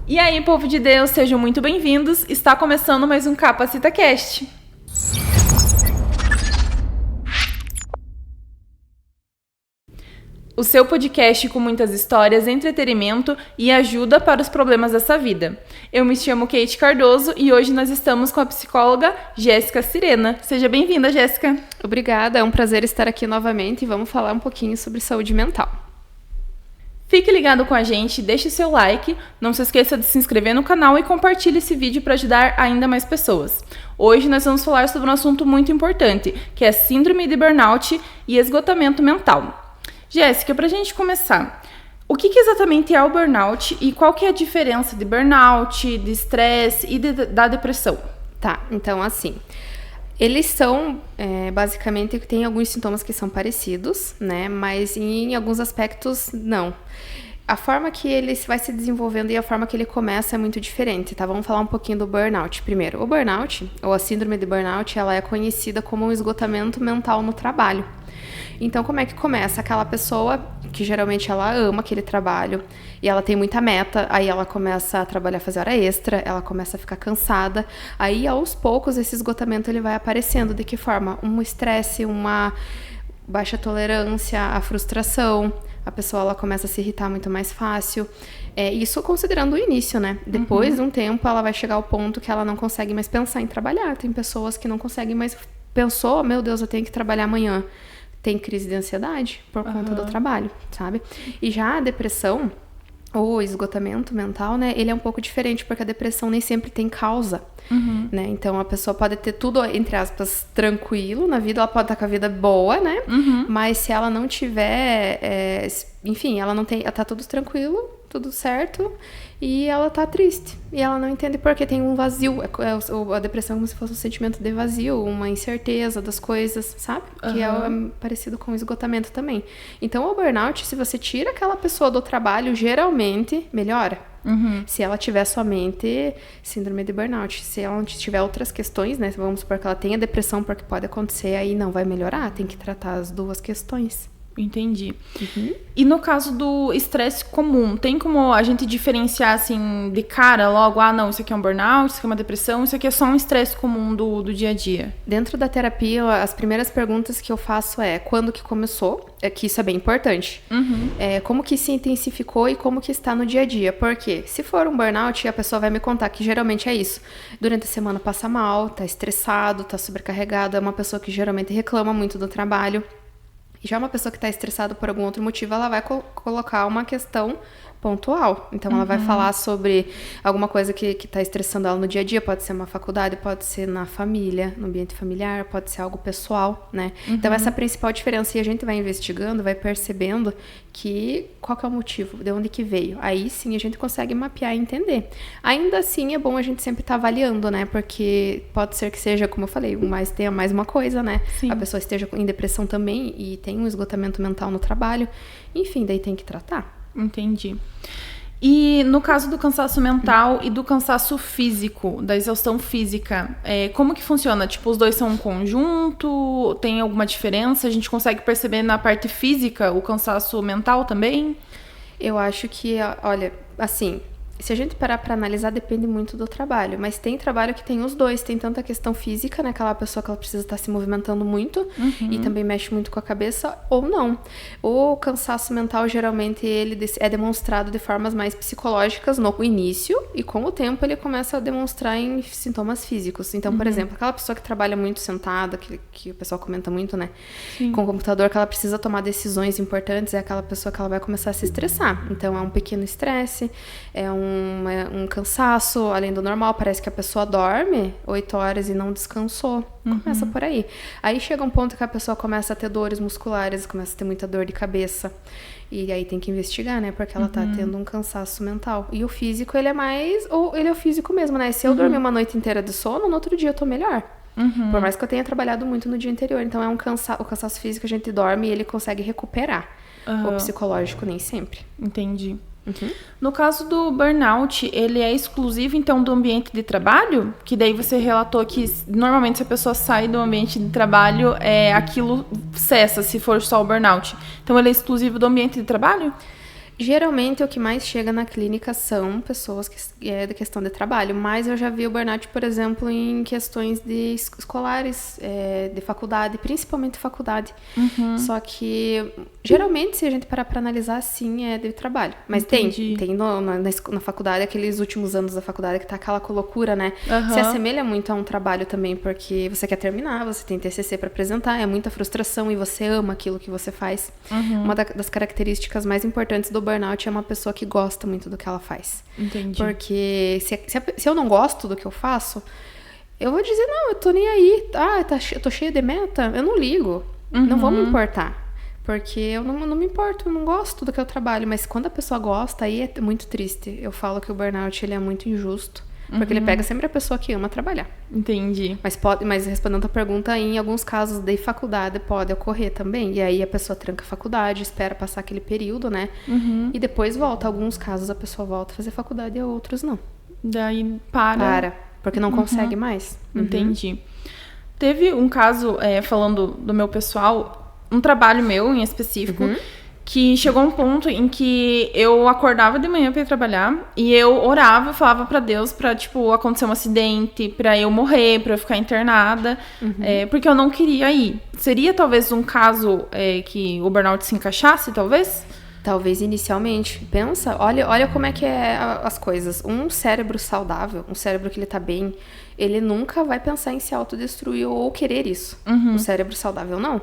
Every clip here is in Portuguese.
E aí, povo de Deus, sejam muito bem-vindos. Está começando mais um CapacitaCast. O seu podcast com muitas histórias, entretenimento e ajuda para os problemas dessa vida. Eu me chamo Kate Cardoso e hoje nós estamos com a psicóloga Jéssica Sirena. Seja bem-vinda, Jéssica. Obrigada, é um prazer estar aqui novamente e vamos falar um pouquinho sobre saúde mental. Fique ligado com a gente, deixe seu like, não se esqueça de se inscrever no canal e compartilhe esse vídeo para ajudar ainda mais pessoas. Hoje nós vamos falar sobre um assunto muito importante, que é síndrome de burnout e esgotamento mental. Jéssica, para a gente começar, o que exatamente é o burnout e qual que é a diferença de burnout, de estresse e da depressão? Tá, então assim, eles são, basicamente, tem alguns sintomas que são parecidos, né, mas em alguns aspectos não. A forma que ele vai se desenvolvendo e a forma que ele começa é muito diferente, tá? Vamos falar um pouquinho do burnout primeiro. O burnout, ou a síndrome de burnout, ela é conhecida como um esgotamento mental no trabalho. Então, como é que começa? Aquela pessoa que geralmente ela ama aquele trabalho e ela tem muita meta, aí ela começa a trabalhar, fazer hora extra, ela começa a ficar cansada, aí aos poucos esse esgotamento ele vai aparecendo. De que forma? Um estresse, uma baixa tolerância, a frustração, a pessoa ela começa a se irritar muito mais fácil. Isso considerando o início, né? Depois de um tempo ela vai chegar ao ponto que ela não consegue mais pensar em trabalhar. Tem pessoas que não conseguem mais, pensou, meu Deus, eu tenho que trabalhar amanhã. Tem crise de ansiedade por conta do trabalho, sabe? E já a depressão, ou esgotamento mental, né? Ele é um pouco diferente, porque a depressão nem sempre tem causa, né? Então, a pessoa pode ter tudo, entre aspas, tranquilo na vida, ela pode estar com a vida boa, né? Mas se ela não tiver, enfim, ela não tem, ela tá tudo tranquilo, tudo certo, e ela tá triste. E ela não entende porque tem um vazio. A depressão é como se fosse um sentimento de vazio, uma incerteza das coisas, sabe? Que é parecido com o esgotamento também. Então, o burnout, se você tira aquela pessoa do trabalho, geralmente melhora. Se ela tiver somente síndrome de burnout. Se ela não tiver outras questões, né? Vamos supor que ela tenha depressão, porque pode acontecer, aí não vai melhorar. Tem que tratar as duas questões. Entendi. E no caso do estresse comum, tem como a gente diferenciar, assim, de cara logo, não, isso aqui é um burnout, isso aqui é uma depressão, isso aqui é só um estresse comum do dia a dia? Dentro da terapia, as primeiras perguntas que eu faço é quando que começou, que isso é bem importante. Como que se intensificou e como que está no dia a dia. Porque se for um burnout, a pessoa vai me contar que geralmente é isso. Durante a semana passa mal, tá estressado, tá sobrecarregado, é uma pessoa que geralmente reclama muito do trabalho. Já uma pessoa que está estressada por algum outro motivo, ela vai colocar uma questão pontual. Então, ela vai falar sobre alguma coisa que está estressando ela no dia a dia. Pode ser uma faculdade, pode ser na família, no ambiente familiar, pode ser algo pessoal, né? Então, essa é a principal diferença. E a gente vai investigando, vai percebendo qual que é o motivo, de onde que veio. Aí, sim, a gente consegue mapear e entender. Ainda assim, é bom a gente sempre estar avaliando, né? Porque pode ser que seja, como eu falei, tenha mais uma coisa, né? Sim. A pessoa esteja em depressão também e tem um esgotamento mental no trabalho. Enfim, daí tem que tratar. Entendi. E no caso do cansaço mental e do cansaço físico, da exaustão física, como que funciona? Tipo, os dois são um conjunto? Tem alguma diferença? A gente consegue perceber na parte física o cansaço mental também? Eu acho que, olha, assim, se a gente parar para analisar, depende muito do trabalho. Mas tem trabalho que tem os dois. Tem tanto a questão física, né? Aquela pessoa que ela precisa estar se movimentando muito e também mexe muito com a cabeça, ou não. O cansaço mental, geralmente, ele é demonstrado de formas mais psicológicas no início. E com o tempo, ele começa a demonstrar em sintomas físicos. Então, por exemplo, aquela pessoa que trabalha muito sentada, que o pessoal comenta muito, né? Sim. Com o computador, que ela precisa tomar decisões importantes, é aquela pessoa que ela vai começar a se estressar. Então, é um pequeno estresse, é um cansaço além do normal, parece que a pessoa dorme 8 horas e não descansou. Começa por aí. Aí chega um ponto que a pessoa começa a ter dores musculares, começa a ter muita dor de cabeça. E aí tem que investigar, né? Porque ela tá tendo um cansaço mental. E o físico, ele é o físico mesmo, né? Se eu dormir uma noite inteira de sono, no outro dia eu tô melhor. Por mais que eu tenha trabalhado muito no dia anterior. Então, o cansaço físico, a gente dorme e ele consegue recuperar. O psicológico, nem sempre. Entendi. No caso do burnout, ele é exclusivo, então, do ambiente de trabalho? Que daí você relatou que, normalmente, se a pessoa sai do ambiente de trabalho, aquilo cessa, se for só o burnout. Então, ele é exclusivo do ambiente de trabalho? Geralmente, o que mais chega na clínica são pessoas que é da questão de trabalho, mas eu já vi o burnout, por exemplo, em questões de escolares, de faculdade, principalmente faculdade. Só que, geralmente, se a gente parar para analisar, sim, é de trabalho. Mas tem na faculdade, aqueles últimos anos da faculdade, que tá aquela loucura, né? Se assemelha muito a um trabalho também, porque você quer terminar, você tem TCC para apresentar, é muita frustração e você ama aquilo que você faz. Uma das características mais importantes do burnout é uma pessoa que gosta muito do que ela faz. Entendi. Porque se eu não gosto do que eu faço, eu vou dizer, não, eu tô nem aí. Eu tô cheia de meta, eu não ligo. Não vou me importar. Porque eu não me importo, eu não gosto do que eu trabalho. Mas quando a pessoa gosta, aí é muito triste. Eu falo que o burnout ele é muito injusto. Porque ele pega sempre a pessoa que ama trabalhar. Entendi. Mas respondendo a pergunta, em alguns casos de faculdade pode ocorrer também. E aí a pessoa tranca a faculdade, espera passar aquele período, né? E depois volta. Alguns casos a pessoa volta a fazer faculdade e outros não. Daí para. Porque não consegue mais. Entendi. Teve um caso, falando do meu pessoal, um trabalho meu em específico, que chegou um ponto em que eu acordava de manhã pra ir trabalhar e eu orava, falava pra Deus pra, tipo, acontecer um acidente, pra eu morrer, pra eu ficar internada, porque eu não queria ir. Seria talvez um caso que o burnout se encaixasse, talvez? Talvez inicialmente. Pensa, olha como é que é as coisas. Um cérebro saudável, um cérebro que ele tá bem, ele nunca vai pensar em se autodestruir ou querer isso. Um cérebro saudável não.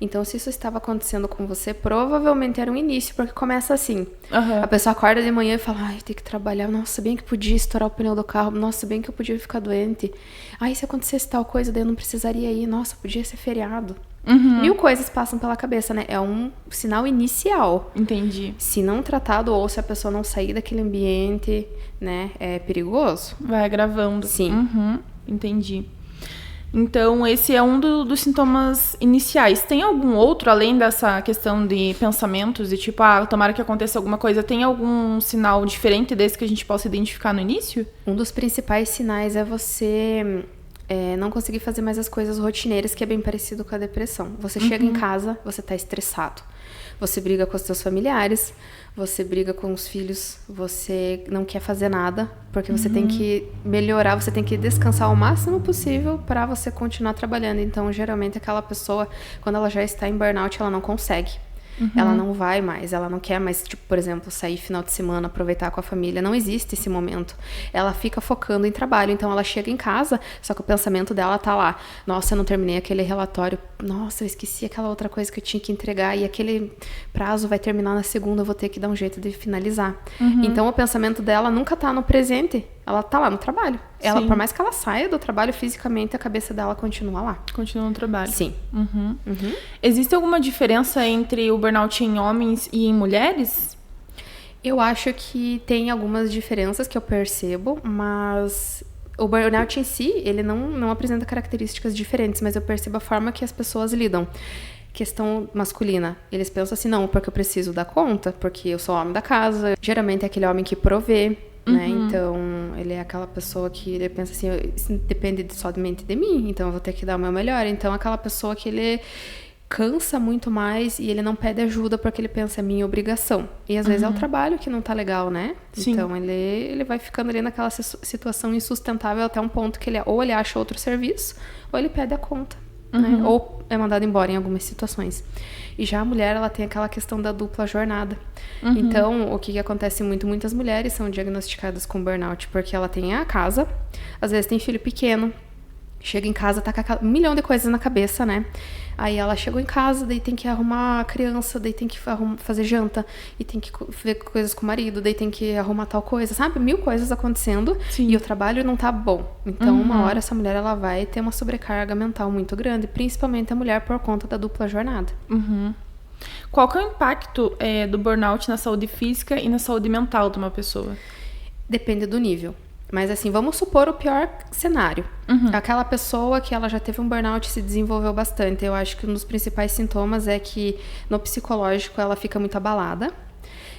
Então, se isso estava acontecendo com você, provavelmente era um início, porque começa assim. A pessoa acorda de manhã e fala, ai, tem que trabalhar. Nossa, bem que podia estourar o pneu do carro. Nossa, bem que eu podia ficar doente. Ai, se acontecesse tal coisa, daí eu não precisaria ir. Nossa, podia ser feriado. 1000 coisas passam pela cabeça, né? É um sinal inicial. Entendi. Se não tratado ou se a pessoa não sair daquele ambiente, né? É perigoso. Vai agravando. Sim. Entendi. Então, esse é um dos sintomas iniciais. Tem algum outro, além dessa questão de pensamentos, de tipo, tomara que aconteça alguma coisa, tem algum sinal diferente desse que a gente possa identificar no início? Um dos principais sinais é você não conseguir fazer mais as coisas rotineiras, que é bem parecido com a depressão. Você chega em casa, você tá estressado. Você briga com os seus familiares, você briga com os filhos, você não quer fazer nada, porque você tem que melhorar, você tem que descansar o máximo possível para você continuar trabalhando. Então, geralmente, aquela pessoa, quando ela já está em burnout, ela não consegue. Ela não vai mais, ela não quer mais, tipo, por exemplo, sair final de semana, aproveitar com a família. Não existe esse momento. Ela fica focando em trabalho. Então, ela chega em casa, só que o pensamento dela tá lá. Nossa, eu não terminei aquele relatório. Nossa, eu esqueci aquela outra coisa que eu tinha que entregar. E aquele prazo vai terminar na segunda, eu vou ter que dar um jeito de finalizar. Então, o pensamento dela nunca tá no presente. Ela tá lá no trabalho. Ela, por mais que ela saia do trabalho fisicamente, a cabeça dela continua lá. Continua no trabalho. Sim. Existe alguma diferença entre o burnout em homens e em mulheres? Eu acho que tem algumas diferenças que eu percebo, mas o burnout em si, ele não apresenta características diferentes, mas eu percebo a forma que as pessoas lidam. Questão masculina, eles pensam assim, não, porque eu preciso dar conta, porque eu sou o homem da casa. Geralmente é aquele homem que provê, né? Então, ele é aquela pessoa que ele pensa assim, isso depende somente de mim, então eu vou ter que dar o meu melhor. Então, aquela pessoa que ele cansa muito mais e ele não pede ajuda porque ele pensa, é minha obrigação. E às vezes é o trabalho que não tá legal, né? Sim. Então, ele vai ficando ali naquela situação insustentável até um ponto que ele acha outro serviço ou ele pede a conta. Né? Ou é mandado embora em algumas situações. E já a mulher, ela tem aquela questão da dupla jornada. Então, o que acontece muito? Muitas mulheres são diagnosticadas com burnout porque ela tem a casa, às vezes tem filho pequeno, chega em casa, tá com um milhão de coisas na cabeça, né? Aí ela chegou em casa, daí tem que arrumar a criança, daí tem que fazer janta, e tem que ver coisas com o marido, daí tem que arrumar tal coisa, sabe? 1000 coisas acontecendo. Sim. E o trabalho não tá bom. Então, uma hora essa mulher, ela vai ter uma sobrecarga mental muito grande, principalmente a mulher por conta da dupla jornada. Qual que é o impacto do burnout na saúde física e na saúde mental de uma pessoa? Depende do nível. Mas assim, vamos supor o pior cenário. Aquela pessoa que ela já teve um burnout e se desenvolveu bastante. Eu acho que um dos principais sintomas é que no psicológico ela fica muito abalada.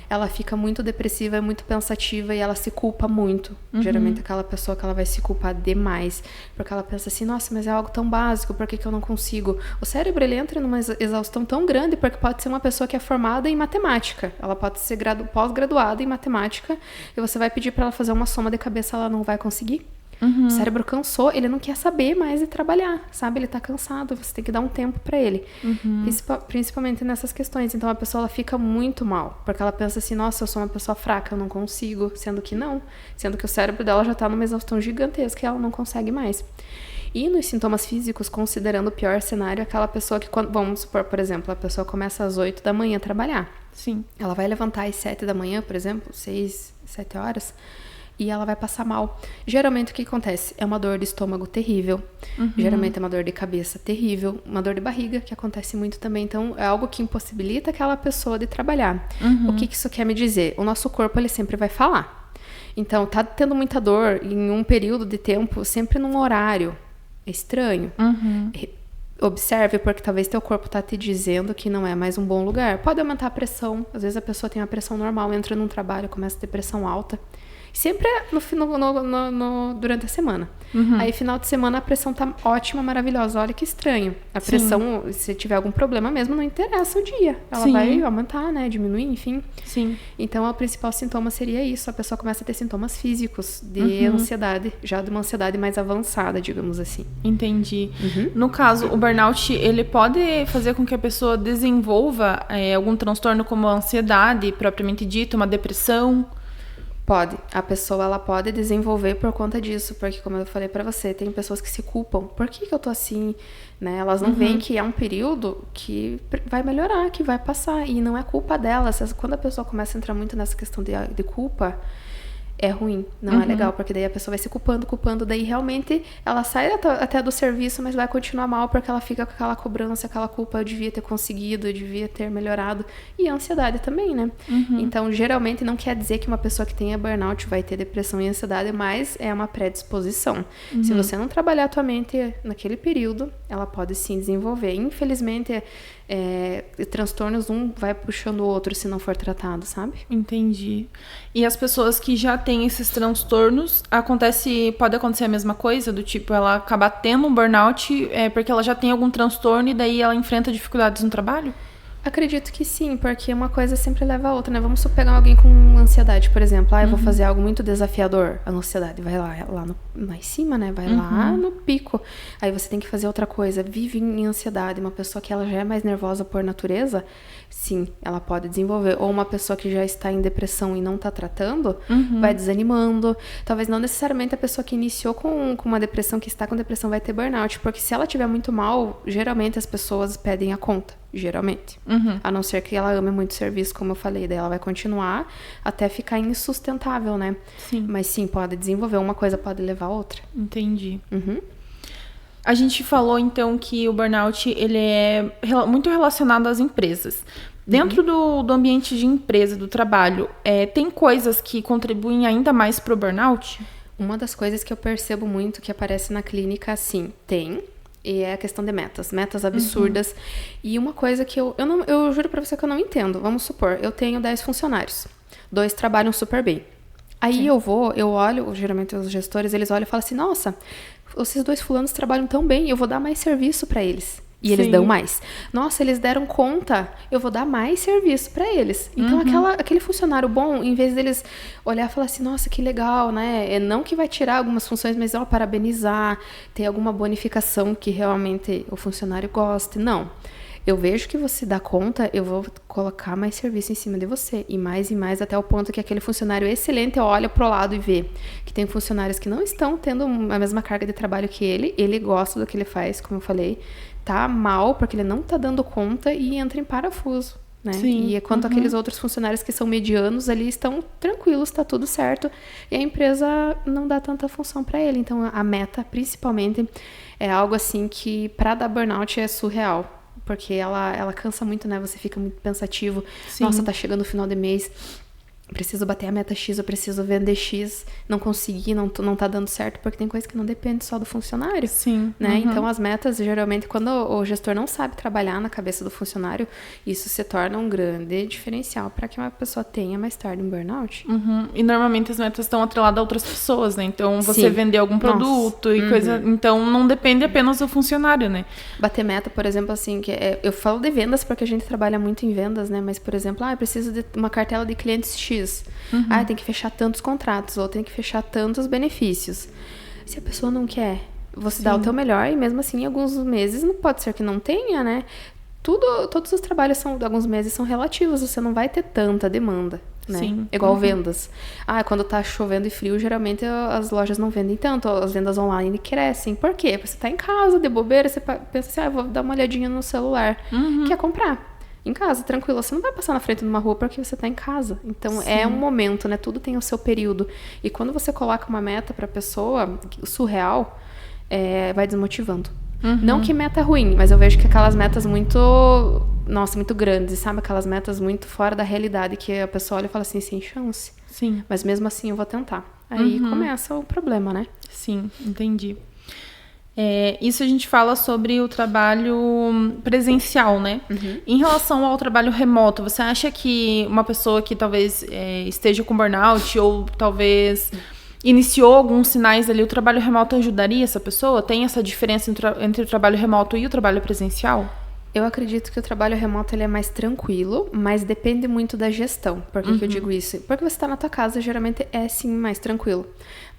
ela fica muito depressiva, é muito pensativa e ela se culpa muito. Geralmente aquela pessoa que ela vai se culpar demais, porque ela pensa assim, nossa, mas é algo tão básico, por que eu não consigo? O cérebro, ele entra numa exaustão tão grande, porque pode ser uma pessoa que é formada em matemática, ela pode ser pós-graduada em matemática, e você vai pedir para ela fazer uma soma de cabeça, ela não vai conseguir. O cérebro cansou, ele não quer saber mais de trabalhar, sabe? Ele tá cansado, você tem que dar um tempo pra ele. Principalmente nessas questões. Então a pessoa, ela fica muito mal, porque ela pensa assim, nossa, eu sou uma pessoa fraca, eu não consigo. Sendo que não, sendo que o cérebro dela já tá numa exaustão gigantesca e ela não consegue mais. E nos sintomas físicos, considerando o pior cenário, aquela pessoa que, vamos supor, por exemplo, a pessoa começa às 8 da manhã a trabalhar. Sim. Ela vai levantar às 7 da manhã, por exemplo, 6, 7 horas, e ela vai passar mal. Geralmente o que acontece? É uma dor de estômago terrível. Geralmente é uma dor de cabeça terrível. Uma dor de barriga, que acontece muito também. Então é algo que impossibilita aquela pessoa de trabalhar. O que isso quer me dizer? O nosso corpo, ele sempre vai falar. Então tá tendo muita dor em um período de tempo, sempre num horário estranho. Observe, porque talvez teu corpo tá te dizendo que não é mais um bom lugar. Pode aumentar a pressão. Às vezes a pessoa tem uma pressão normal, entra num trabalho, começa a ter pressão alta. Sempre é durante a semana. Aí, final de semana, a pressão tá ótima, maravilhosa. Olha que estranho. A pressão, se tiver algum problema mesmo, não interessa o dia. Ela vai aumentar, né? Diminuir, enfim. Sim. Então, o principal sintoma seria isso. A pessoa começa a ter sintomas físicos de ansiedade, já de uma ansiedade mais avançada, digamos assim. Entendi. No caso, o burnout, ele pode fazer com que a pessoa desenvolva algum transtorno como a ansiedade, propriamente dito, uma depressão? Pode. A pessoa, ela pode desenvolver por conta disso, porque, como eu falei pra você, tem pessoas que se culpam. Por que eu tô assim? Né? Elas não veem que é um período que vai melhorar, que vai passar, e não é culpa delas. Quando a pessoa começa a entrar muito nessa questão de culpa, é ruim, não é legal, porque daí a pessoa vai se culpando, daí realmente ela sai até do serviço, mas vai continuar mal, porque ela fica com aquela cobrança, aquela culpa, eu devia ter conseguido, eu devia ter melhorado, e a ansiedade também, né? Então, geralmente, não quer dizer que uma pessoa que tenha burnout vai ter depressão e ansiedade, mas é uma predisposição. Se você não trabalhar a tua mente naquele período, ela pode sim desenvolver. Infelizmente, transtornos, um vai puxando o outro se não for tratado, sabe? Entendi. E as pessoas que já têm esses transtornos, pode acontecer a mesma coisa? Do tipo, ela acabar tendo um burnout porque ela já tem algum transtorno e daí ela enfrenta dificuldades no trabalho? Acredito que sim, porque uma coisa sempre leva a outra, né? Vamos pegar alguém com ansiedade, por exemplo. Eu vou fazer algo muito desafiador. A ansiedade vai lá em cima, né? Vai lá no pico. Aí você tem que fazer outra coisa. Vive em ansiedade. Uma pessoa que ela já é mais nervosa por natureza, sim, ela pode desenvolver. Ou uma pessoa que já está em depressão e não está tratando, vai desanimando. Talvez não necessariamente a pessoa que iniciou com uma depressão, que está com depressão, vai ter burnout. Porque se ela estiver muito mal, geralmente as pessoas pedem a conta. Geralmente. A não ser que ela ame muito o serviço, como eu falei. Daí ela vai continuar até ficar insustentável, né? Sim. Mas sim, pode desenvolver. Uma coisa pode levar a outra. Entendi. A gente falou, então, que o burnout, ele é muito relacionado às empresas. Dentro do ambiente de empresa, do trabalho, tem coisas que contribuem ainda mais para o burnout? Uma das coisas que eu percebo muito que aparece na clínica, sim, tem. E é a questão de metas absurdas. E uma coisa que eu juro pra você que eu não entendo. Vamos supor, eu tenho 10 funcionários. 2 trabalham super bem. Aí eu olho, geralmente os gestores, eles olham e falam assim, nossa, esses 2 fulanos trabalham tão bem, eu vou dar mais serviço pra eles. E eles dão mais. Nossa, eles deram conta, eu vou dar mais serviço pra eles. Então, aquele funcionário bom, em vez deles olhar e falar assim, nossa, que legal, né? Não que vai tirar algumas funções, mas parabenizar, ter alguma bonificação que realmente o funcionário goste. Não. Eu vejo que você dá conta, eu vou colocar mais serviço em cima de você. E mais, até o ponto que aquele funcionário excelente olha pro lado e vê que tem funcionários que não estão tendo a mesma carga de trabalho que ele gosta do que ele faz, como eu falei, tá mal porque ele não tá dando conta e entra em parafuso, né? Sim. E quanto aqueles outros funcionários que são medianos ali estão tranquilos, tá tudo certo, e a empresa não dá tanta função para ele. Então a meta, principalmente, é algo assim que para dar burnout é surreal. Porque ela cansa muito, né? Você fica muito pensativo. Sim. Nossa, tá chegando o final de mês. preciso bater a meta X, eu preciso vender X, não consegui, não tá dando certo, porque tem coisa que não depende só do funcionário. Sim. Né? Então, as metas, geralmente, quando o gestor não sabe trabalhar na cabeça do funcionário, isso se torna um grande diferencial para que uma pessoa tenha mais tarde um burnout. E normalmente as metas estão atreladas a outras pessoas, né? Então, você Sim. vender algum produto e coisa... Então, não depende apenas do funcionário, né? Bater meta, por exemplo, assim, eu falo de vendas porque a gente trabalha muito em vendas, né? Mas, por exemplo, eu preciso de uma cartela de clientes X. Tem que fechar tantos contratos, ou tem que fechar tantos benefícios. Se a pessoa não quer, você dá o teu melhor, e mesmo assim, em alguns meses, não pode ser que não tenha, né? Todos os trabalhos alguns meses são relativos, você não vai ter tanta demanda, né? Sim. Igual vendas. Quando tá chovendo e frio, geralmente as lojas não vendem tanto, as vendas online crescem. Por quê? Porque você tá em casa, de bobeira, você pensa assim, vou dar uma olhadinha no celular. Quer comprar? Em casa, tranquilo. Você não vai passar na frente de uma rua porque você tá em casa. Então, é um momento, né? Tudo tem o seu período. E quando você coloca uma meta pra pessoa, surreal, vai desmotivando. Não que meta ruim, mas eu vejo que aquelas metas muito grandes, sabe? Aquelas metas muito fora da realidade, que a pessoa olha e fala assim, sem chance. Sim. Mas mesmo assim eu vou tentar. Aí começa o problema, né? Sim, entendi. Isso a gente fala sobre o trabalho presencial, né? Em relação ao trabalho remoto, você acha que uma pessoa que talvez esteja com burnout ou talvez iniciou alguns sinais ali, o trabalho remoto ajudaria essa pessoa? Tem essa diferença entre o trabalho remoto e o trabalho presencial? Eu acredito que o trabalho remoto ele é mais tranquilo, mas depende muito da gestão. Por que eu digo isso? Porque você está na tua casa, geralmente é sim mais tranquilo.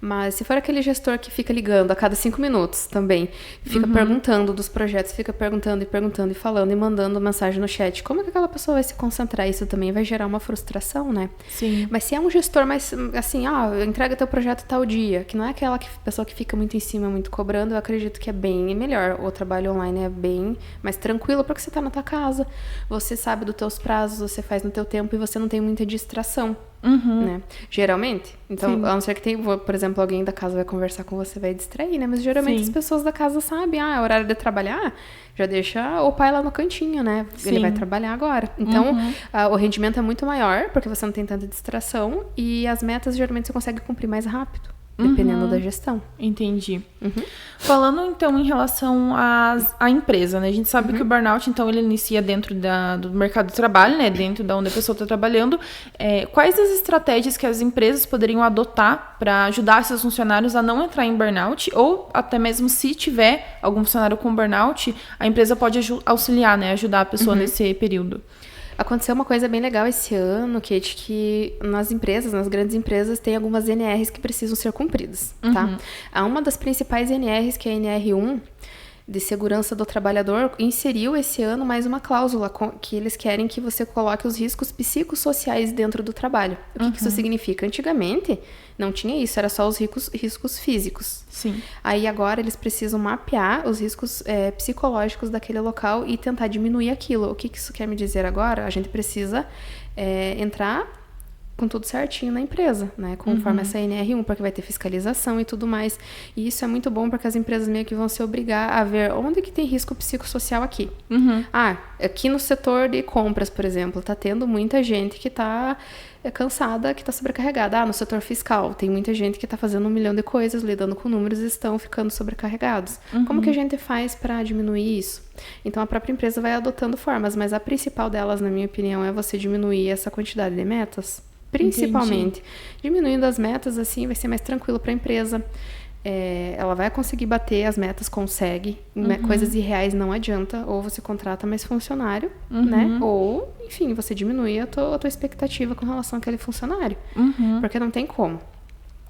Mas se for aquele gestor que fica ligando a cada 5 minutos também, fica perguntando dos projetos, fica perguntando e falando e mandando mensagem no chat, como é que aquela pessoa vai se concentrar? Isso também vai gerar uma frustração, né? Sim. Mas se é um gestor mais assim, entrega teu projeto tal dia, que não é aquela pessoa que fica muito em cima, muito cobrando, eu acredito que é bem melhor. O trabalho online é bem mais tranquilo, porque você tá na tua casa, você sabe dos teus prazos, você faz no teu tempo e você não tem muita distração. Né? Geralmente. Então, a não ser que por exemplo, alguém da casa vai conversar com você, vai distrair, né? Mas geralmente as pessoas da casa sabem, é horário de trabalhar, já deixa o pai lá no cantinho, né? Ele vai trabalhar agora. Então, o rendimento é muito maior, porque você não tem tanta distração, e as metas geralmente você consegue cumprir mais rápido, dependendo da gestão. Entendi. Falando, então, em relação à empresa, né? A gente sabe que o burnout, então, ele inicia dentro do mercado de trabalho, né? Dentro da onde a pessoa está trabalhando. Quais as estratégias que as empresas poderiam adotar para ajudar seus funcionários a não entrar em burnout? Ou até mesmo se tiver algum funcionário com burnout, a empresa pode auxiliar, né? Ajudar a pessoa nesse período. Aconteceu uma coisa bem legal esse ano, Kate, que nas grandes empresas, tem algumas NRs que precisam ser cumpridas, tá? Uma das principais NRs, que é a NR1, de segurança do trabalhador, inseriu esse ano mais uma cláusula que eles querem que você coloque os riscos psicossociais dentro do trabalho. O que isso significa? Antigamente, não tinha isso, era só os riscos físicos. Sim. Aí agora eles precisam mapear os riscos psicológicos daquele local e tentar diminuir aquilo. O que isso quer me dizer agora? A gente precisa entrar com tudo certinho na empresa, né? Conforme essa NR1, porque vai ter fiscalização e tudo mais. E isso é muito bom, porque as empresas meio que vão se obrigar a ver onde que tem risco psicossocial aqui. Aqui no setor de compras, por exemplo, tá tendo muita gente que tá cansada, que tá sobrecarregada. No setor fiscal, tem muita gente que tá fazendo 1 milhão de coisas, lidando com números e estão ficando sobrecarregados. Como que a gente faz para diminuir isso? Então, a própria empresa vai adotando formas, mas a principal delas, na minha opinião, é você diminuir essa quantidade de metas. Principalmente. Entendi. Diminuindo as metas, assim, vai ser mais tranquilo para a empresa. Ela vai conseguir bater as metas, consegue. Coisas irreais não adianta. Ou você contrata mais funcionário, né? Ou, enfim, você diminui a tua expectativa com relação àquele funcionário. Porque não tem como.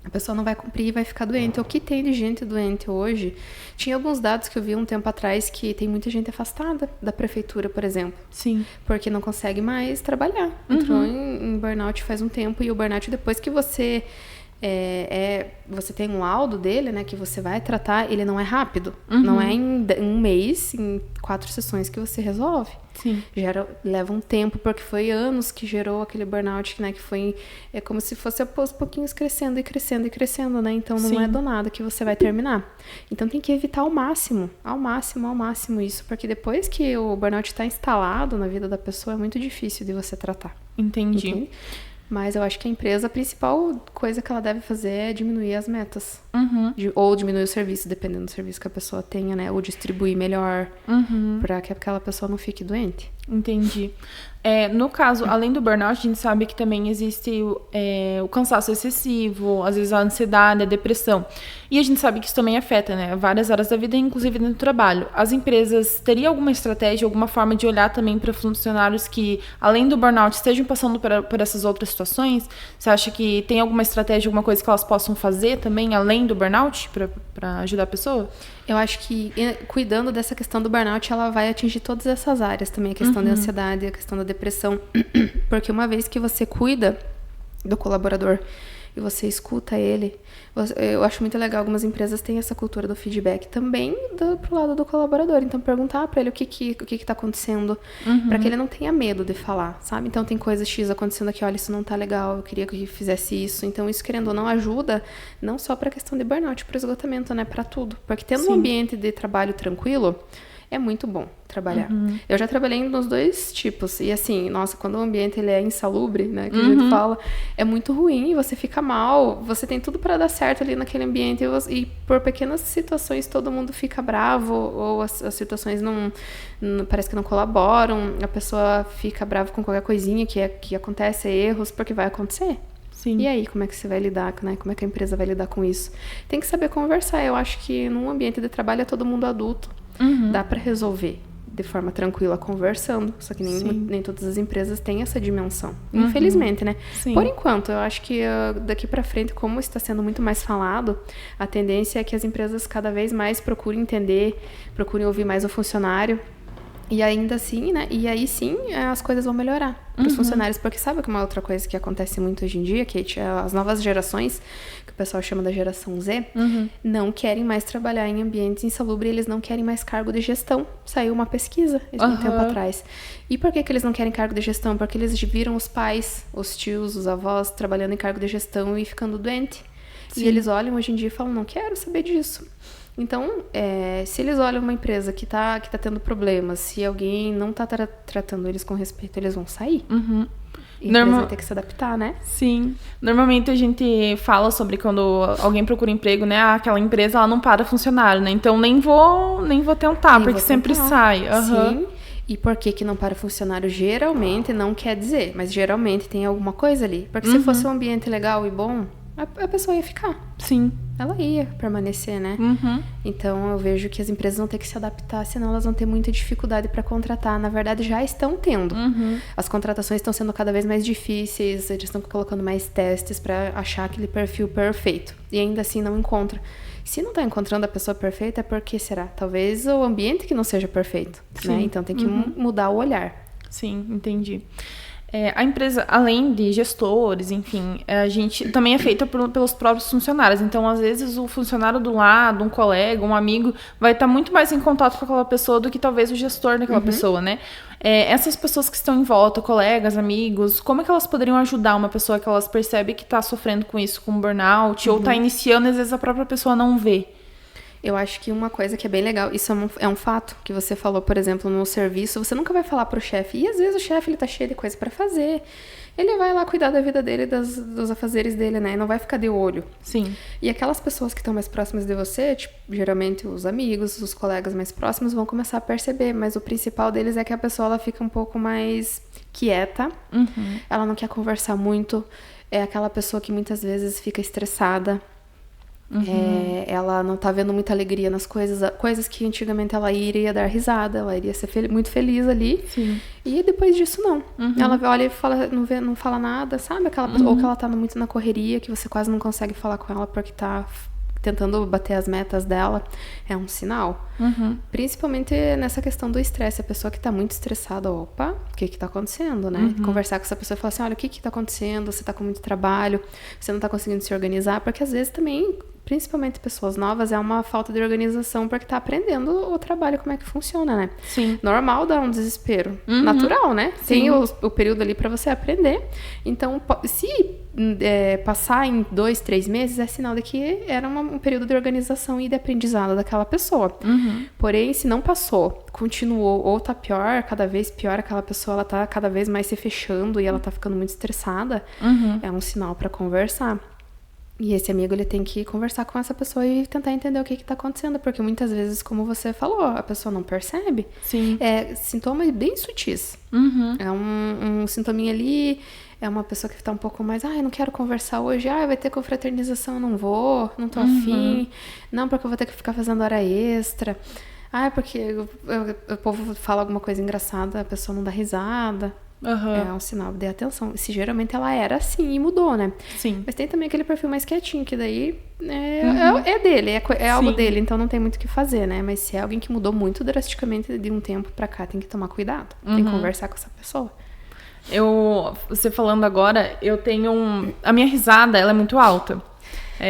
A pessoa não vai cumprir e vai ficar doente. O que tem de gente doente hoje? Tinha alguns dados que eu vi um tempo atrás que tem muita gente afastada da prefeitura, por exemplo. Sim. Porque não consegue mais trabalhar. Entrou em burnout faz um tempo, e o burnout, depois que você você tem um laudo dele, né, que você vai tratar, ele não é rápido. Não é em 1 mês, em 4 sessões que você resolve. Sim. Leva um tempo, porque foi anos que gerou aquele burnout, né, que foi como se fosse aos pouquinhos crescendo e crescendo e crescendo, né, então não é do nada que você vai terminar. Então tem que evitar ao máximo isso, porque depois que o burnout está instalado na vida da pessoa, é muito difícil de você tratar. Entendi. Mas eu acho que a empresa, a principal coisa que ela deve fazer é diminuir as metas. Uhum. Ou diminuir o serviço, dependendo do serviço que a pessoa tenha, né? Ou distribuir melhor, para que aquela pessoa não fique doente. Entendi. No caso, além do burnout, a gente sabe que também existe o cansaço excessivo, às vezes a ansiedade, a depressão. E a gente sabe que isso também afeta, né, várias áreas da vida, inclusive no trabalho. As empresas teriam alguma estratégia, alguma forma de olhar também para funcionários que, além do burnout, estejam passando por essas outras situações? Você acha que tem alguma estratégia, alguma coisa que elas possam fazer também, além do burnout, para ajudar a pessoa? Eu acho que cuidando dessa questão do burnout, ela vai atingir todas essas áreas também. A questão da ansiedade, a questão da depressão. Porque uma vez que você cuida do colaborador e você escuta ele, eu acho muito legal, algumas empresas têm essa cultura do feedback também pro lado do colaborador. Então, perguntar para ele o que tá acontecendo, para que ele não tenha medo de falar, sabe? Então, tem coisa X acontecendo aqui, olha, isso não tá legal, eu queria que fizesse isso. Então, isso, querendo ou não, ajuda não só pra questão de burnout, pro esgotamento, né? Pra tudo. Porque tendo um ambiente de trabalho tranquilo, é muito bom trabalhar. Eu já trabalhei nos dois tipos. E assim, nossa, quando o ambiente ele é insalubre, né, que a gente fala, é muito ruim, você fica mal, você tem tudo para dar certo ali naquele ambiente e por pequenas situações todo mundo fica bravo, ou as situações não parece que não colaboram, a pessoa fica brava com qualquer coisinha que acontece, erros, porque vai acontecer. Sim. E aí, como é que você vai lidar, né? Como é que a empresa vai lidar com isso? Tem que saber conversar. Eu acho que num ambiente de trabalho é todo mundo adulto. Dá pra resolver de forma tranquila, conversando. Só que nem todas as empresas têm essa dimensão. Infelizmente, né? Sim. Por enquanto, eu acho que daqui pra frente, como está sendo muito mais falado, a tendência é que as empresas cada vez mais procurem entender, procurem ouvir mais o funcionário. E ainda assim, né? E aí sim, as coisas vão melhorar para os funcionários. Porque sabe que uma outra coisa que acontece muito hoje em dia, Kate, as novas gerações, que o pessoal chama da geração Z, não querem mais trabalhar em ambientes insalubres, eles não querem mais cargo de gestão. Saiu uma pesquisa um tempo atrás. E por que eles não querem cargo de gestão? Porque eles viram os pais, os tios, os avós trabalhando em cargo de gestão e ficando doente. E eles olham hoje em dia e falam, não quero saber disso. Então, se eles olham uma empresa que tá tendo problemas, se alguém não tá tratando eles com respeito, eles vão sair. E a empresa vai ter que se adaptar, né? Sim. Normalmente a gente fala sobre quando alguém procura emprego, né? Aquela empresa, ela não para funcionário, né? Então, nem vou tentar, porque sempre sai. Sim. E por que não para funcionário? Geralmente não quer dizer, mas geralmente tem alguma coisa ali. Porque se fosse um ambiente legal e bom, a pessoa ia ficar. Sim. Ela ia permanecer, né? Então, eu vejo que as empresas vão ter que se adaptar, senão elas vão ter muita dificuldade para contratar. Na verdade, já estão tendo. As contratações estão sendo cada vez mais difíceis, eles estão colocando mais testes para achar aquele perfil perfeito. E ainda assim não encontra. Se não está encontrando a pessoa perfeita, é porque será? Talvez o ambiente que não seja perfeito, né? Então, tem que mudar o olhar. Sim, entendi. A empresa, além de gestores, enfim, a gente também é feita pelos próprios funcionários. Então, às vezes, o funcionário do lado, um colega, um amigo, vai estar muito mais em contato com aquela pessoa do que talvez o gestor daquela pessoa, né? Essas pessoas que estão em volta, colegas, amigos, como é que elas poderiam ajudar uma pessoa que elas percebem que está sofrendo com isso, com burnout, ou está iniciando, e às vezes a própria pessoa não vê? Eu acho que uma coisa que é bem legal, isso é um fato que você falou, por exemplo, no serviço, você nunca vai falar pro chefe, e às vezes o chefe ele tá cheio de coisa pra fazer, ele vai lá cuidar da vida dele, dos afazeres dele, né, e não vai ficar de olho. Sim. E aquelas pessoas que estão mais próximas de você, tipo, geralmente os amigos, os colegas mais próximos vão começar a perceber, mas o principal deles é que a pessoa ela fica um pouco mais quieta, ela não quer conversar muito, é aquela pessoa que muitas vezes fica estressada, ela não tá vendo muita alegria nas coisas que antigamente ela iria dar risada, ela iria ser muito feliz ali. Sim. E depois disso não. Ela olha e fala, não fala nada, sabe? Ou que ela tá muito na correria, que você quase não consegue falar com ela porque tá tentando bater as metas dela, é um sinal. Principalmente nessa questão do estresse. A pessoa que tá muito estressada, opa, o que tá acontecendo, né? Conversar com essa pessoa e falar assim, olha, o que tá acontecendo? Você tá com muito trabalho, você não tá conseguindo se organizar, porque às vezes também principalmente pessoas novas, é uma falta de organização porque tá aprendendo o trabalho, como é que funciona, né? Sim. Normal dar um desespero. Natural, né? Sim. Tem o período ali pra você aprender. Então, se passar em 2, 3 meses, é sinal de que era um período de organização e de aprendizado daquela pessoa. Porém, se não passou, continuou, ou tá pior, cada vez pior, aquela pessoa, ela tá cada vez mais se fechando e ela tá ficando muito estressada, é um sinal pra conversar. E esse amigo, ele tem que conversar com essa pessoa e tentar entender o que tá acontecendo, porque muitas vezes, como você falou, a pessoa não percebe. Sim. É sintomas bem sutis. É um sintominha ali, é uma pessoa que tá um pouco mais, eu não quero conversar hoje, vai ter confraternização, eu não vou, não tô afim, não, porque eu vou ter que ficar fazendo hora extra, porque o povo fala alguma coisa engraçada, a pessoa não dá risada. É um sinal de atenção. Se geralmente ela era assim e mudou, né? Sim. Mas tem também aquele perfil mais quietinho, que daí é dele, é algo dele, então não tem muito o que fazer, né? Mas se é alguém que mudou muito drasticamente de um tempo pra cá, tem que tomar cuidado. Tem que conversar com essa pessoa. Você falando agora, eu tenho a minha risada, ela é muito alta.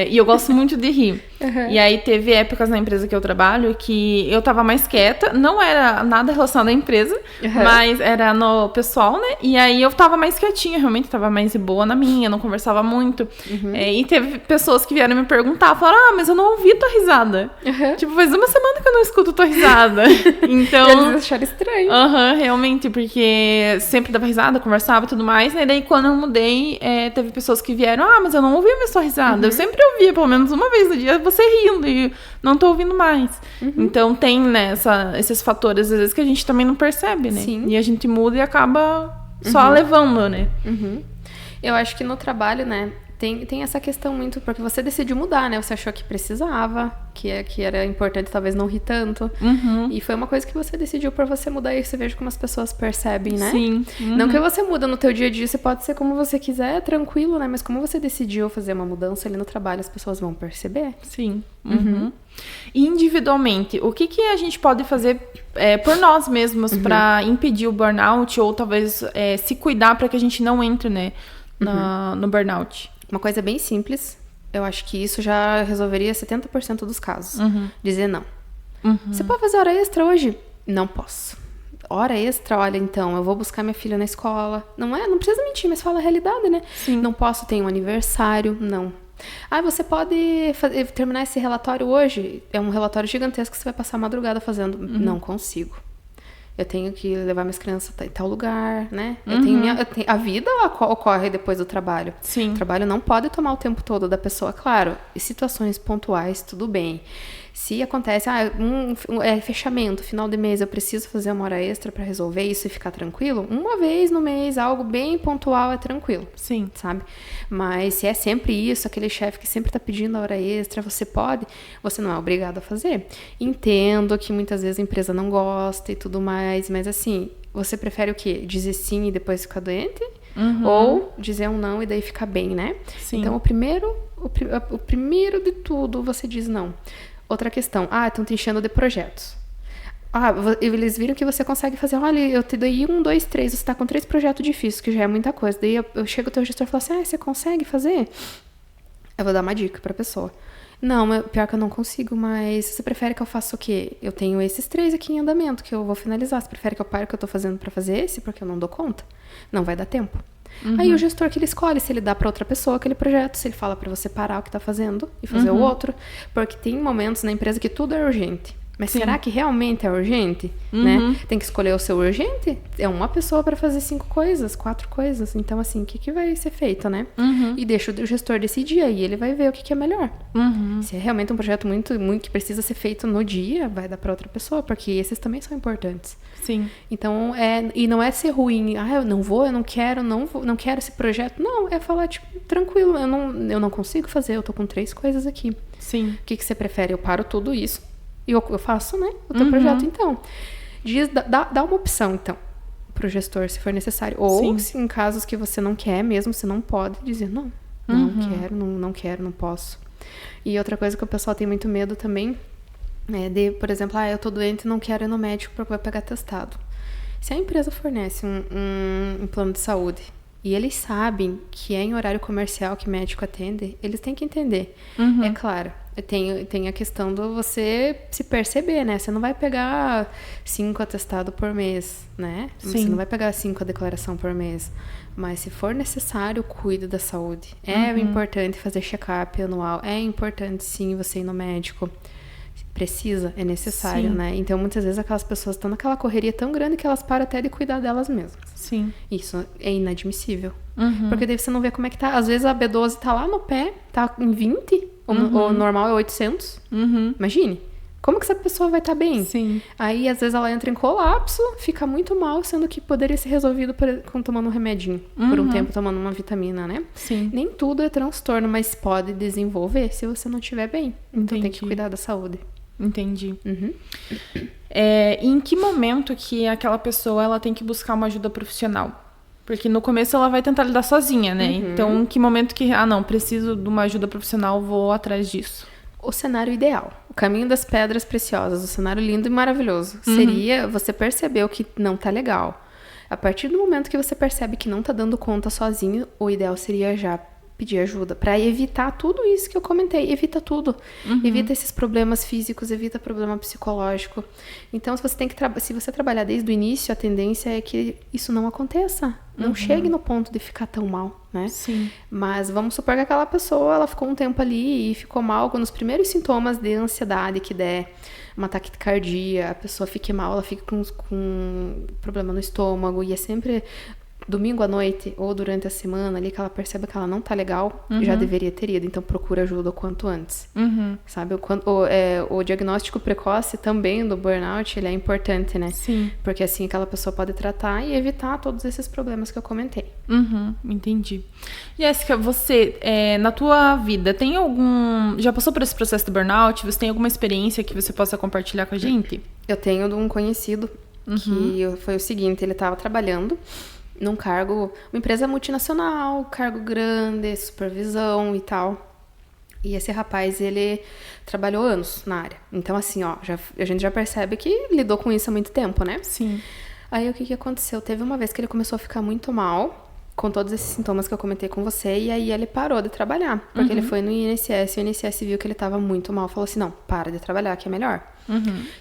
E eu gosto muito de rir. E aí teve épocas na empresa que eu trabalho que eu tava mais quieta, não era nada relacionado à empresa, mas era no pessoal, né? E aí eu tava mais quietinha, realmente tava mais boa na minha, não conversava muito. E teve pessoas que vieram me perguntar, falaram, mas eu não ouvi tua risada. Tipo, faz uma semana que eu não escuto tua risada. Então... E eles acharam estranho. Realmente, porque sempre dava risada, conversava e tudo mais, né? E daí quando eu mudei, teve pessoas que vieram, mas eu não ouvi mais sua risada. Eu sempre ouvia, pelo menos uma vez no dia, você rindo e não tô ouvindo mais. Então tem, né, esses fatores, às vezes, que a gente também não percebe, né? Sim. E a gente muda e acaba só levando, né? Eu acho que no trabalho, né, tem essa questão muito, porque você decidiu mudar, né? Você achou que precisava, que era importante talvez não rir tanto. E foi uma coisa que você decidiu pra você mudar, e você veja como as pessoas percebem, né? Sim. Não que você muda no teu dia a dia, você pode ser como você quiser, tranquilo, né? Mas como você decidiu fazer uma mudança ali no trabalho, as pessoas vão perceber. Sim. E individualmente, o que a gente pode fazer por nós mesmos pra impedir o burnout, ou talvez se cuidar pra que a gente não entre, né, no burnout? Uma coisa bem simples, eu acho que isso já resolveria 70% dos casos. Dizer não. Você pode fazer hora extra hoje? Não posso. Hora extra, olha, então, eu vou buscar minha filha na escola. Não precisa mentir, mas fala a realidade, né? Sim. Não posso, tem um aniversário, não. Você pode terminar esse relatório hoje? É um relatório gigantesco que você vai passar a madrugada fazendo. Não consigo. Eu tenho que levar minhas crianças em tal lugar, né? A vida ocorre depois do trabalho. Sim. O trabalho não pode tomar o tempo todo da pessoa. Claro, em situações pontuais, tudo bem. Se acontece, fechamento, final de mês, eu preciso fazer uma hora extra pra resolver isso e ficar tranquilo, uma vez no mês, algo bem pontual é tranquilo. Sim. Sabe? Mas se é sempre isso, aquele chefe que sempre tá pedindo a hora extra, você não é obrigado a fazer. Entendo que muitas vezes a empresa não gosta e tudo mais, mas assim, você prefere o quê? Dizer sim e depois ficar doente? Ou dizer um não e daí ficar bem, né? Sim. Então, o primeiro de tudo, você diz não. Outra questão, estão te enchendo de projetos. Eles viram que você consegue fazer, olha, eu te dei 1, 2, 3, você tá com 3 projetos difíceis, que já é muita coisa. Daí eu chego ao teu gestor e falo assim, você consegue fazer? Eu vou dar uma dica pra pessoa. Não, pior que eu não consigo, mas você prefere que eu faça o quê? Eu tenho esses 3 aqui em andamento, que eu vou finalizar. Você prefere que eu pare o que eu tô fazendo pra fazer esse, porque eu não dou conta? Não vai dar tempo. Aí o gestor que ele escolhe, se ele dá pra outra pessoa aquele projeto, se ele fala pra você parar o que tá fazendo e fazer o outro. Porque tem momentos na empresa que tudo é urgente. Mas será que realmente é urgente? Né? Tem que escolher o seu urgente? É uma pessoa para fazer 5 coisas, 4 coisas. Então, assim, o que vai ser feito, né? E deixa o gestor decidir aí, ele vai ver o que é melhor. Se é realmente um projeto muito, muito que precisa ser feito no dia, vai dar para outra pessoa, porque esses também são importantes. Sim. Então, e não é ser ruim, eu não vou, eu não quero esse projeto. Não, é falar, tipo, tranquilo, eu não consigo fazer, eu tô com 3 coisas aqui. Sim. O que você prefere? Eu paro tudo isso. E eu faço, né, o teu projeto, então. Dá uma opção, então, pro gestor, se for necessário. Ou, se em casos que você não quer mesmo, você não pode dizer, não quero, não posso. E outra coisa que o pessoal tem muito medo também, por exemplo, eu tô doente e não quero ir no médico porque vai pegar atestado. Se a empresa fornece um plano de saúde e eles sabem que é em horário comercial que médico atende, eles têm que entender. É claro, Tem a questão do você se perceber, né? Você não vai pegar 5 atestados por mês, né? Sim. Você não vai pegar 5 declaração por mês. Mas se for necessário, cuide da saúde. É importante fazer check-up anual. É importante, sim, você ir no médico. Precisa, é necessário, Sim. né? Então, muitas vezes, aquelas pessoas estão naquela correria tão grande que elas param até de cuidar delas mesmas. Sim. Isso é inadmissível. Porque daí você não vê como é que tá. Às vezes, a B12 tá lá no pé, tá em 20, o normal é 800. Imagine. Como que essa pessoa vai estar bem? Sim. Aí, às vezes, ela entra em colapso, fica muito mal, sendo que poderia ser resolvido tomando um remedinho. Por um tempo, tomando uma vitamina, né? Sim. Nem tudo é transtorno, mas pode desenvolver se você não estiver bem. Então, tem que Entendi. cuidar da saúde. Entendi. Em que momento que aquela pessoa ela tem que buscar uma ajuda profissional? Porque no começo ela vai tentar lidar sozinha, né? Então, em que momento que... não, preciso de uma ajuda profissional, vou atrás disso. O cenário ideal, o caminho das pedras preciosas, o cenário lindo e maravilhoso, seria você perceber o que não tá legal. A partir do momento que você percebe que não tá dando conta sozinho, o ideal seria já pedir ajuda, para evitar tudo isso que eu comentei. Evita tudo. Evita esses problemas físicos, evita problema psicológico. Então, se você trabalhar desde o início, a tendência é que isso não aconteça. Não chegue no ponto de ficar tão mal, né? Sim. Mas vamos supor que aquela pessoa, ela ficou um tempo ali e ficou mal nos primeiros sintomas de ansiedade que der, uma taquicardia, a pessoa fique mal, ela fica com problema no estômago e é sempre domingo à noite ou durante a semana ali que ela percebe que ela não tá legal, já deveria ter ido. Então procura ajuda o quanto antes. Sabe? O diagnóstico precoce também do burnout, ele é importante, né? Sim. Porque assim aquela pessoa pode tratar e evitar todos esses problemas que eu comentei. Entendi. Jéssica, você, na tua vida, tem algum... Já passou por esse processo de burnout? Você tem alguma experiência que você possa compartilhar com a gente? Eu tenho de um conhecido que foi o seguinte, ele estava trabalhando num cargo, uma empresa multinacional, cargo grande, supervisão e tal. E esse rapaz, ele trabalhou anos na área. Então, assim, ó, a gente já percebe que lidou com isso há muito tempo, né? Sim. Aí, o que aconteceu? Teve uma vez que ele começou a ficar muito mal, com todos esses sintomas que eu comentei com você, e aí ele parou de trabalhar. Porque ele foi no INSS, e o INSS viu que ele tava muito mal. Falou assim, não, para de trabalhar, que é melhor.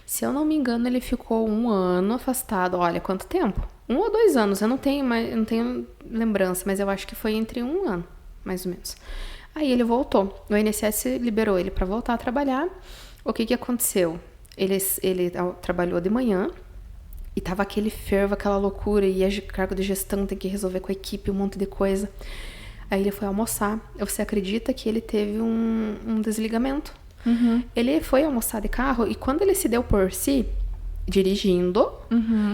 Se eu não me engano, ele ficou 1 ano afastado. Olha, quanto tempo? 1 ou 2 anos, eu não tenho lembrança, mas eu acho que foi entre 1 ano, mais ou menos. Aí ele voltou. O INSS liberou ele para voltar a trabalhar. O que aconteceu? Ele trabalhou de manhã e tava aquele fervo, aquela loucura, e a cargo de gestão tem que resolver com a equipe um monte de coisa. Aí ele foi almoçar. Você acredita que ele teve um desligamento? Ele foi almoçar de carro e quando ele se deu por si, dirigindo,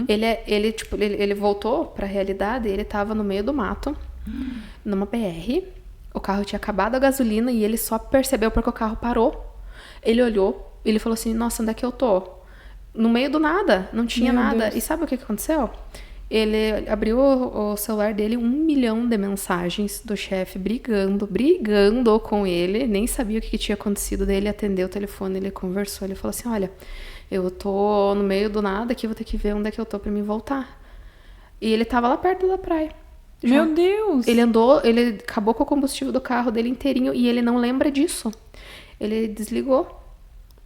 ele voltou pra realidade, ele tava no meio do mato, numa BR, o carro tinha acabado a gasolina e ele só percebeu porque o carro parou. Ele olhou, ele falou assim, nossa, onde é que eu tô? No meio do nada, não tinha nada. Deus. E sabe o que aconteceu? Ele abriu o celular dele, 1 milhão de mensagens do chefe brigando com ele, nem sabia o que tinha acontecido, daí ele atendeu o telefone, ele conversou, ele falou assim, olha, eu tô no meio do nada aqui, vou ter que ver onde é que eu tô pra me voltar. E ele tava lá perto da praia. Já. Meu Deus! Ele acabou com o combustível do carro dele inteirinho e ele não lembra disso. Ele desligou.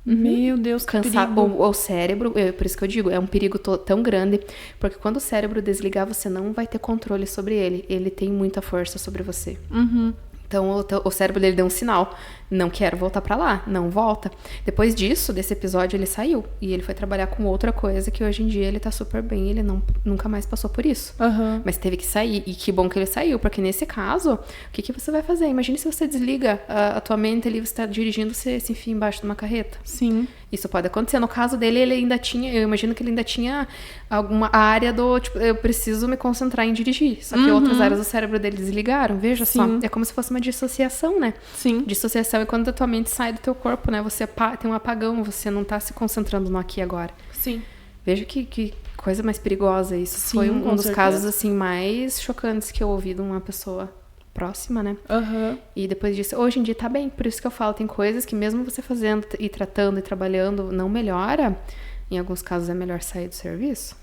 Meu Deus, que perigo. O cérebro, por isso que eu digo, é um perigo tão grande, porque quando o cérebro desligar, você não vai ter controle sobre ele. Ele tem muita força sobre você. Então, o cérebro dele deu um sinal. Não quero voltar pra lá. Não volta. Depois disso, desse episódio, ele saiu. E ele foi trabalhar com outra coisa que hoje em dia ele tá super bem. Ele nunca mais passou por isso. Mas teve que sair. E que bom que ele saiu. Porque nesse caso, o que você vai fazer? Imagine se você desliga a tua mente ali, você tá dirigindo, você se enfia embaixo de uma carreta. Sim. Isso pode acontecer. No caso dele, ele ainda tinha... Eu imagino que ele ainda tinha alguma área do... Tipo, eu preciso me concentrar em dirigir. Só que outras áreas do cérebro dele desligaram. Veja só. É como se fosse uma dissociação, né? Sim. Dissociação é quando a tua mente sai do teu corpo, né? Você tem um apagão. Você não tá se concentrando no aqui e agora. Sim. Veja que coisa mais perigosa isso. Sim, foi um dos certeza. casos, assim, mais chocantes que eu ouvi de uma pessoa próxima, né? E depois disso, hoje em dia tá bem. Por isso que eu falo, tem coisas que mesmo você fazendo e tratando e trabalhando não melhora. Em alguns casos é melhor sair do serviço.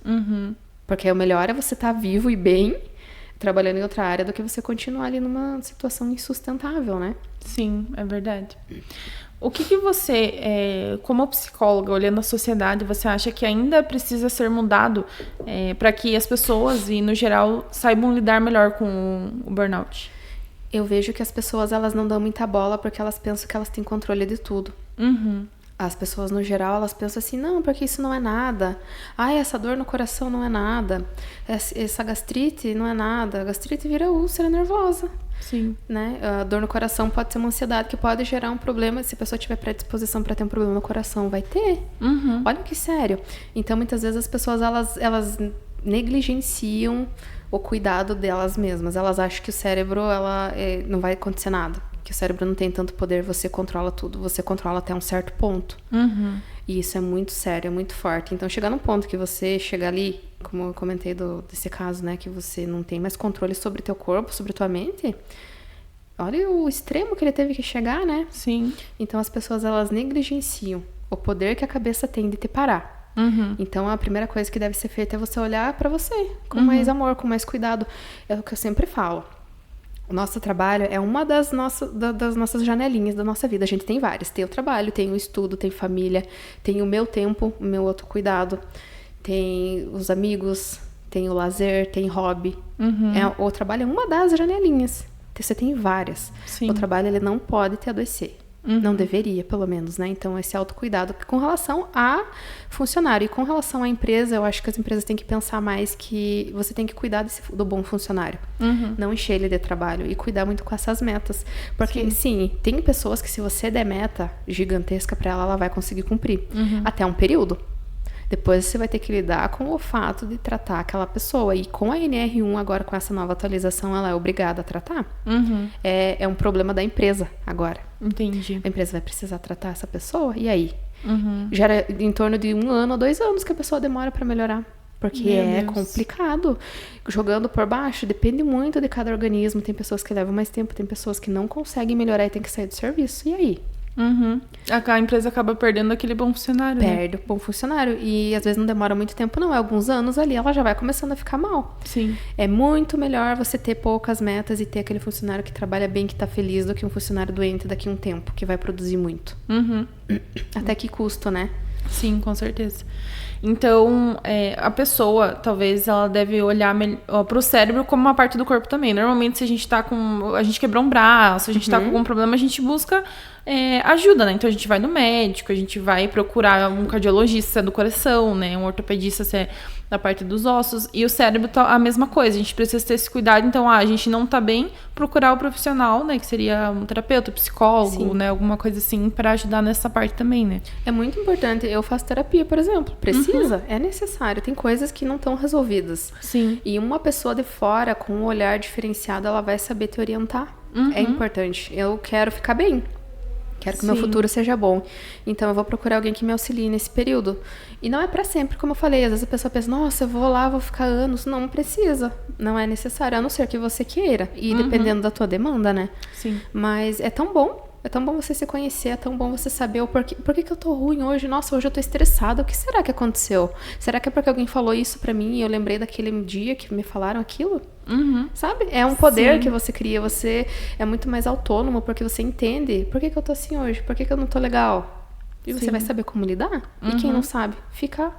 Porque o melhor é você estar vivo e bem trabalhando em outra área do que você continuar ali numa situação insustentável, né? Sim, é verdade. O que você, como psicóloga, olhando a sociedade, você acha que ainda precisa ser mudado para que as pessoas, e no geral, saibam lidar melhor com o burnout? Eu vejo que as pessoas, elas não dão muita bola porque elas pensam que elas têm controle de tudo. As pessoas, no geral, elas pensam assim, não, porque isso não é nada. Ai, essa dor no coração não é nada. Essa gastrite não é nada. A gastrite vira úlcera nervosa. Sim. Né? A dor no coração pode ser uma ansiedade que pode gerar um problema. Se a pessoa tiver predisposição para ter um problema no coração, vai ter. Olha que sério. Então, muitas vezes, as pessoas, elas negligenciam o cuidado delas mesmas. Elas acham que o cérebro, não vai acontecer nada. Que o cérebro não tem tanto poder, você controla tudo. Você controla até um certo ponto. E isso é muito sério, é muito forte. Então, chegar num ponto que você chega ali, como eu comentei desse caso, né? Que você não tem mais controle sobre teu corpo, sobre tua mente. Olha o extremo que ele teve que chegar, né? Sim. Então, as pessoas, elas negligenciam o poder que a cabeça tem de te parar. Então, a primeira coisa que deve ser feita é você olhar pra você com mais amor, com mais cuidado. É o que eu sempre falo. O nosso trabalho é uma das nossas janelinhas da nossa vida. A gente tem várias. Tem o trabalho, tem o estudo, tem família, tem o meu tempo, o meu autocuidado, tem os amigos, tem o lazer, tem hobby. O trabalho é uma das janelinhas. Você tem várias. Sim. O trabalho, ele não pode te adoecer. Não deveria, pelo menos, né? Então, esse autocuidado com relação a funcionário. E com relação à empresa, eu acho que as empresas têm que pensar mais que você tem que cuidar do bom funcionário. Não encher ele de trabalho. E cuidar muito com essas metas. Porque, sim, tem pessoas que se você der meta gigantesca pra ela, ela vai conseguir cumprir. Até um período. Depois você vai ter que lidar com o fato de tratar aquela pessoa. E com a NR1, agora com essa nova atualização, ela é obrigada a tratar. É um problema da empresa agora. Entendi. A empresa vai precisar tratar essa pessoa, e aí? Gera em torno de 1 ano ou 2 anos que a pessoa demora para melhorar. Porque é complicado. Jogando por baixo, depende muito de cada organismo. Tem pessoas que levam mais tempo, tem pessoas que não conseguem melhorar e tem que sair do serviço. E aí? A empresa acaba perdendo aquele bom funcionário, Perde o bom funcionário. E às vezes não demora muito tempo, não. É alguns anos ali, ela já vai começando a ficar mal. Sim. É muito melhor você ter poucas metas e ter aquele funcionário que trabalha bem, que tá feliz, do que um funcionário doente daqui a um tempo, que vai produzir muito. Até que custo, né? Sim, com certeza. Então, a pessoa, talvez, ela deve olhar pro cérebro como uma parte do corpo também. Normalmente, se a gente a gente quebrou um braço, a gente tá com algum problema, a gente busca ajuda, né? Então, a gente vai no médico, a gente vai procurar um cardiologista do coração, né? Um ortopedista, se é da parte dos ossos. E o cérebro tá a mesma coisa. A gente precisa ter esse cuidado. Então, a gente não tá bem, procurar o profissional, né? Que seria um terapeuta, psicólogo, né? Alguma coisa assim, pra ajudar nessa parte também, né? É muito importante. Eu faço terapia, por exemplo. Precisa? É necessário. Tem coisas que não estão resolvidas. Sim. E uma pessoa de fora, com um olhar diferenciado, ela vai saber te orientar. É importante. Eu quero ficar bem. Quero que o meu futuro seja bom. Então, eu vou procurar alguém que me auxilie nesse período. E não é pra sempre, como eu falei. Às vezes a pessoa pensa, nossa, eu vou lá, vou ficar anos. Não precisa. Não é necessário, a não ser que você queira. E dependendo da tua demanda, né? Sim. Mas é tão bom. É tão bom você se conhecer, é tão bom você saber por que eu tô ruim hoje. Nossa, hoje eu tô estressada. O que será que aconteceu? Será que é porque alguém falou isso pra mim e eu lembrei daquele dia que me falaram aquilo? Sabe? É um poder que você cria. Você é muito mais autônomo porque você entende. Por que eu tô assim hoje? Por que eu não tô legal? E você vai saber como lidar. E quem não sabe, fica,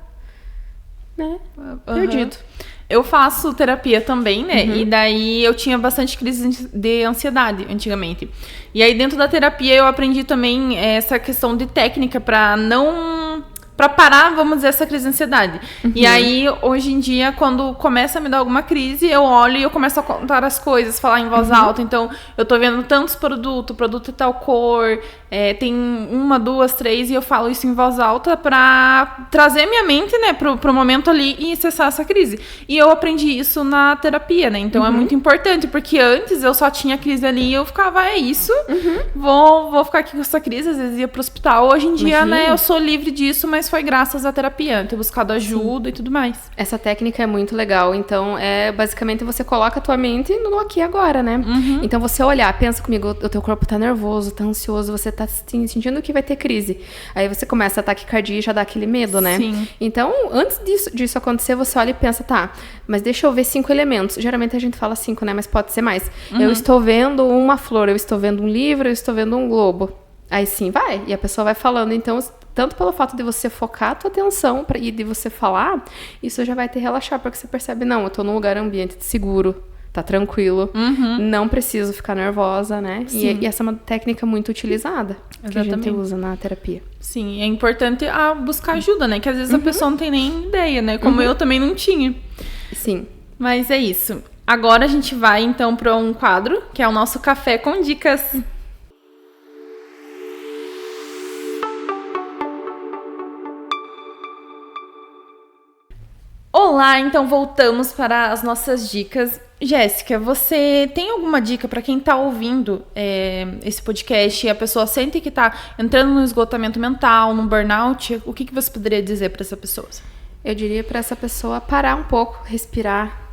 né, perdido. Eu faço terapia também, né? E daí eu tinha bastante crise de ansiedade antigamente. E aí dentro da terapia eu aprendi também essa questão de técnica pra parar, vamos dizer, essa crise de ansiedade. E aí, hoje em dia, quando começa a me dar alguma crise, eu olho e eu começo a contar as coisas, falar em voz alta. Então, eu tô vendo tantos produtos, produto de tal cor, tem 1, 2, 3, e eu falo isso em voz alta pra trazer minha mente, né, pro momento ali e cessar essa crise. E eu aprendi isso na terapia, né? Então, é muito importante, porque antes eu só tinha crise ali e eu ficava, é isso, vou ficar aqui com essa crise, às vezes ia pro hospital. Hoje em dia, né, eu sou livre disso, mas foi graças à terapia, ter buscado ajuda e tudo mais. Essa técnica é muito legal. Então, basicamente você coloca a tua mente no aqui e agora, né? Então, você olhar, pensa comigo, o teu corpo tá nervoso, tá ansioso, você tá sentindo que vai ter crise. Aí você começa a taquicardia e já dá aquele medo, né? Sim. Então, antes disso acontecer, você olha e pensa, tá, mas deixa eu ver 5 elementos. Geralmente a gente fala 5, né? Mas pode ser mais. Eu estou vendo uma flor, eu estou vendo um livro, eu estou vendo um globo. Aí sim vai. E a pessoa vai falando. Então, tanto pelo fato de você focar a tua atenção e de você falar, isso já vai te relaxar, porque você percebe, não, eu tô num lugar ambiente seguro, tá tranquilo, não preciso ficar nervosa, né? E essa é uma técnica muito utilizada, que a gente usa na terapia. Sim, é importante buscar ajuda, né? Que às vezes a pessoa não tem nem ideia, né? Como eu também não tinha. Sim. Mas é isso. Agora a gente vai, então, para um quadro, que é o nosso Café com Dicas. Olá, então voltamos para as nossas dicas. Jéssica, você tem alguma dica para quem está ouvindo esse podcast e a pessoa sente que está entrando no esgotamento mental, no burnout? O que você poderia dizer para essa pessoa? Eu diria para essa pessoa parar um pouco, respirar,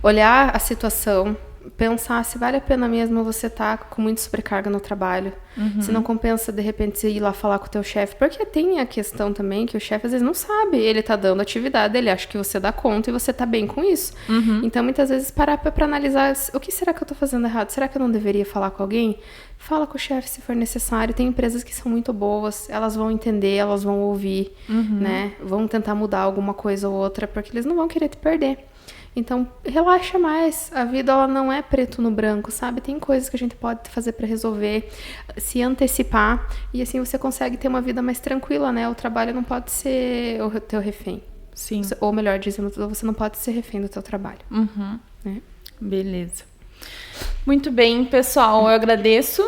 olhar a situação, pensar se vale a pena mesmo você estar com muita sobrecarga no trabalho, se não compensa de repente você ir lá falar com o teu chefe, porque tem a questão também que o chefe às vezes não sabe, ele tá dando atividade, ele acha que você dá conta e você tá bem com isso. Então muitas vezes parar para analisar o que será que eu tô fazendo errado, será que eu não deveria falar com alguém? Fala com o chefe se for necessário, tem empresas que são muito boas, elas vão entender, elas vão ouvir, né, vão tentar mudar alguma coisa ou outra, porque eles não vão querer te perder. Então, relaxa mais. A vida, ela não é preto no branco, sabe? Tem coisas que a gente pode fazer para resolver, se antecipar. E assim você consegue ter uma vida mais tranquila, né? O trabalho não pode ser o teu refém. Sim. Ou melhor dizendo, você não pode ser refém do teu trabalho. Né? Beleza. Muito bem, pessoal. Eu agradeço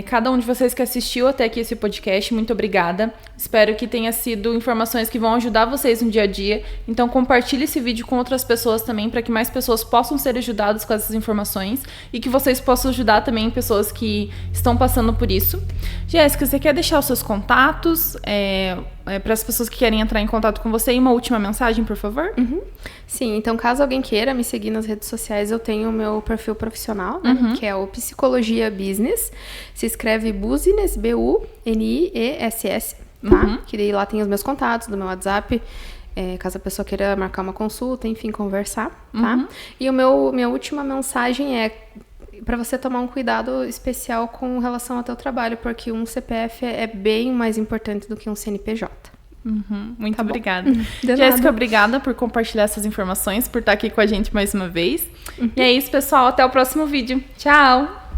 cada um de vocês que assistiu até aqui esse podcast. Muito obrigada. Espero que tenha sido informações que vão ajudar vocês no dia a dia. Então, compartilhe esse vídeo com outras pessoas também, para que mais pessoas possam ser ajudadas com essas informações e que vocês possam ajudar também pessoas que estão passando por isso. Jéssica, você quer deixar os seus contatos para as pessoas que querem entrar em contato com você? E uma última mensagem, por favor? Sim, então caso alguém queira me seguir nas redes sociais, eu tenho o meu perfil profissional, né, que é o Psicologia Business. Se escreve Business, B-U-N-I-E-S-S, tá? Que daí lá tem os meus contatos do meu WhatsApp, caso a pessoa queira marcar uma consulta, enfim, conversar, tá? E minha última mensagem é para você tomar um cuidado especial com relação ao teu trabalho, porque um CPF é bem mais importante do que um CNPJ. Muito obrigada. Jéssica, obrigada por compartilhar essas informações, por estar aqui com a gente mais uma vez. E é isso, pessoal. Até o próximo vídeo. Tchau!